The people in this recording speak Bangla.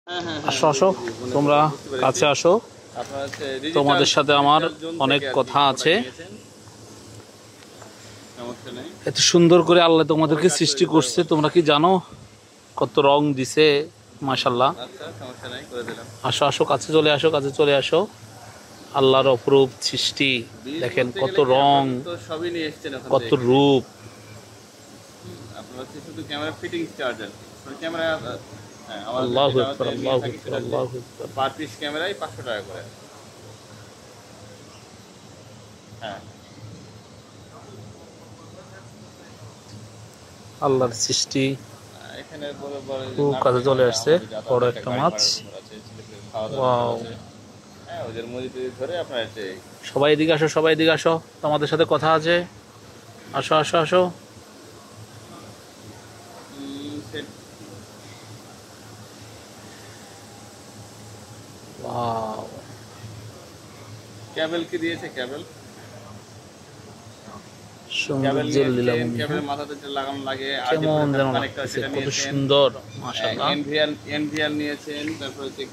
আসো আসো, তোমরা কাছে আসো। তোমাদের সাথে আমার অনেক কথা আছে। এত সুন্দর করে আল্লাহ তোমাদেরকে সৃষ্টি করছে, তোমরা কি জানো? কত রং দিছে, মাশাআল্লাহ। আসো আসো, কাছে চলে আসো, কাছে চলে আসো। আল্লাহর অপরূপ সৃষ্টি, দেখেন কত রং, কত রূপ। আল্লাহু আকবার, আল্লাহু আকবার, আল্লাহু আকবার। পার পিস ক্যামেরায় 500 টাকা করে। হ্যাঁ, আল্লাহর সৃষ্টি এখানে খুব কাছে চলে আসছে। বড় একটা মাছ, ওয়াও। হ্যাঁ, ওদের মজুরি ধরে আপনার সবাই এদিকে আসো, সবাই এদিকে আসো, তোমাদের সাথে কথা আছে। আসো আসো আসো। ওয়াও, ক্যাবেল কি দিয়েছে? ক্যাবেল সৌন্দর্যের লীলা ক্যাবেল মাথাতে যে লাগানো লাগে, কেমন যেন লাগতেছে, কত সুন্দর, মাশাআল্লাহ। এনভিআর নিয়েছেন, তারপর হচ্ছে